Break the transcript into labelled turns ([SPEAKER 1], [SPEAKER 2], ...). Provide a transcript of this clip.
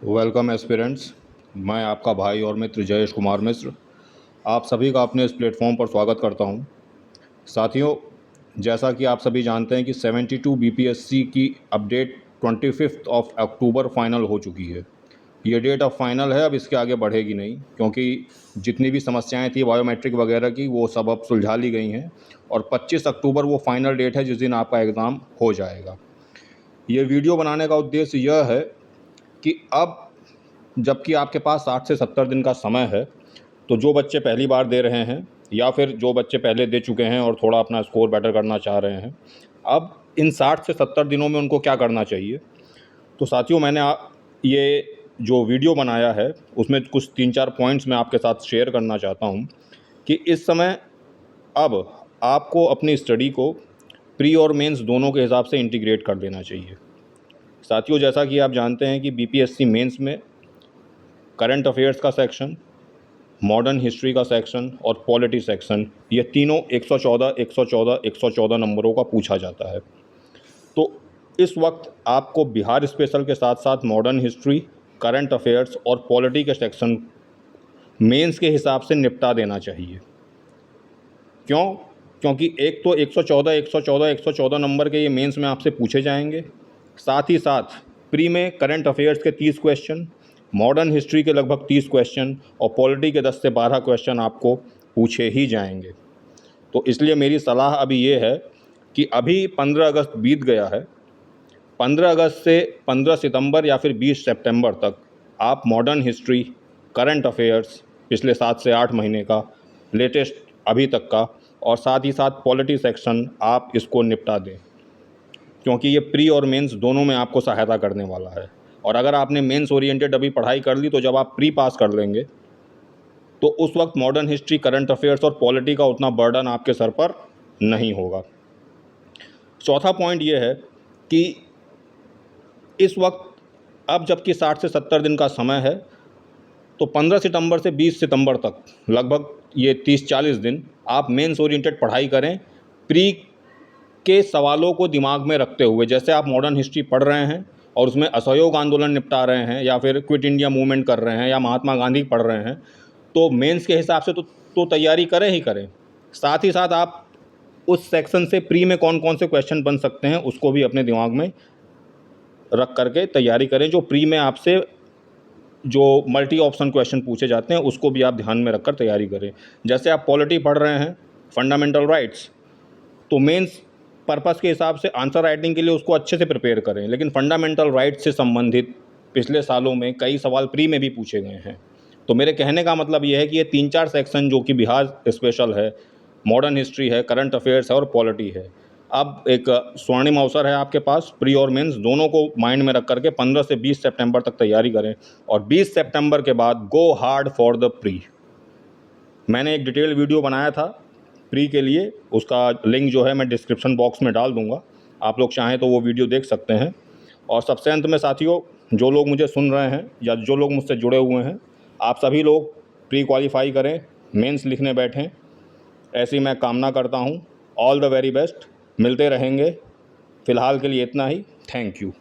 [SPEAKER 1] Welcome aspirants. मैं आपका भाई और मित्र जयेश कुमार मिश्र आप सभी का अपने इस प्लेटफॉर्म पर स्वागत करता हूं। साथियों, जैसा कि आप सभी जानते हैं कि 72 बीपीएससी की अपडेट 25 ऑफ अक्टूबर फाइनल हो चुकी है। ये डेट अब फाइनल है, अब इसके आगे बढ़ेगी नहीं, क्योंकि जितनी भी समस्याएं थी बायोमेट्रिक वगैरह की वो सब अब सुलझा ली गई हैं और 25 अक्टूबर वो फाइनल डेट है जिस दिन आपका एग्ज़ाम हो जाएगा। ये वीडियो बनाने का उद्देश्य यह है कि अब जबकि आपके पास 60 से 70 दिन का समय है, तो जो बच्चे पहली बार दे रहे हैं या फिर जो बच्चे पहले दे चुके हैं और थोड़ा अपना स्कोर बेटर करना चाह रहे हैं, अब इन 60 से 70 दिनों में उनको क्या करना चाहिए। तो साथियों, मैंने ये जो वीडियो बनाया है उसमें कुछ 3-4 पॉइंट्स मैं आपके साथ शेयर करना चाहता हूँ कि इस समय अब आपको अपनी स्टडी को प्री और मेंस दोनों के हिसाब से इंटीग्रेट कर देना चाहिए। साथियों, जैसा कि आप जानते हैं कि बीपीएससी मेंस में करंट अफेयर्स का सेक्शन, मॉडर्न हिस्ट्री का सेक्शन और पॉलिटी सेक्शन, ये तीनों 114, 114, 114 नंबरों का पूछा जाता है। तो इस वक्त आपको बिहार स्पेशल के साथ साथ मॉडर्न हिस्ट्री, करंट अफेयर्स और पॉलिटी के सेक्शन मेंस के हिसाब से निपटा देना चाहिए। क्यों? क्योंकि एक तो 114, 114, 114 नंबर के ये मेंस में आपसे पूछे जाएंगे, साथ ही साथ प्री में करंट अफेयर्स के 30 क्वेश्चन, मॉडर्न हिस्ट्री के लगभग 30 क्वेश्चन और पॉलिटी के 10 से 12 क्वेश्चन आपको पूछे ही जाएंगे। तो इसलिए मेरी सलाह अभी ये है कि अभी 15 अगस्त बीत गया है, 15 अगस्त से 15 सितंबर या फिर 20 सितंबर तक आप मॉडर्न हिस्ट्री, करंट अफेयर्स पिछले 7 से 8 महीने का लेटेस्ट अभी तक का और साथ ही साथ पॉलिटी सेक्शन आप इसको निपटा दें, क्योंकि ये प्री और मेंस दोनों में आपको सहायता करने वाला है। और अगर आपने मेंस ओरिएंटेड अभी पढ़ाई कर ली तो जब आप प्री पास कर लेंगे तो उस वक्त मॉडर्न हिस्ट्री, करंट अफेयर्स और पॉलिटी का उतना बर्डन आपके सर पर नहीं होगा। चौथा पॉइंट ये है कि इस वक्त अब जबकि 60 से 70 दिन का समय है, तो 15 सितंबर से 20 सितंबर तक लगभग ये 30-40 दिन आप मेंस ओरिएंटेड पढ़ाई करें, प्री के सवालों को दिमाग में रखते हुए। जैसे आप मॉडर्न हिस्ट्री पढ़ रहे हैं और उसमें असहयोग आंदोलन निपटा रहे हैं या फिर क्विट इंडिया मूवमेंट कर रहे हैं या महात्मा गांधी पढ़ रहे हैं, तो मेंस के हिसाब से तो तैयारी करें ही करें। साथ ही साथ आप उस सेक्शन से प्री में कौन कौन से क्वेश्चन बन सकते हैं उसको भी अपने दिमाग में रख करके तैयारी करें। जो प्री में आपसे जो मल्टी ऑप्शन क्वेश्चन पूछे जाते हैं उसको भी आप ध्यान में रखकर तैयारी करें। जैसे आप पॉलिटी पढ़ रहे हैं, फंडामेंटल राइट्स, तो मेंस पर्पस के हिसाब से आंसर राइटिंग के लिए उसको अच्छे से प्रिपेयर करें, लेकिन फंडामेंटल राइट्स से संबंधित पिछले सालों में कई सवाल प्री में भी पूछे गए हैं। तो मेरे कहने का मतलब ये है कि ये 3-4 सेक्शन जो कि बिहार स्पेशल है, मॉडर्न हिस्ट्री है, करंट अफेयर्स है और पॉलिटी है, अब एक स्वर्णिम अवसर है आपके पास। प्री और मेंस दोनों को माइंड में रख करके 15 से 20 सितंबर तक तैयारी करें और 20 सितंबर के बाद गो हार्ड फॉर द प्री। मैंने एक डिटेल वीडियो बनाया था प्री के लिए, उसका लिंक जो है मैं डिस्क्रिप्शन बॉक्स में डाल दूंगा, आप लोग चाहें तो वो वीडियो देख सकते हैं। और सबसे अंत में साथियों, जो लोग मुझे सुन रहे हैं या जो लोग मुझसे जुड़े हुए हैं, आप सभी लोग प्री क्वालिफाई करें, मेंस लिखने बैठें, ऐसी मैं कामना करता हूँ। All the very best. मिलते रहेंगे। फ़िलहाल के लिए इतना ही। Thank you.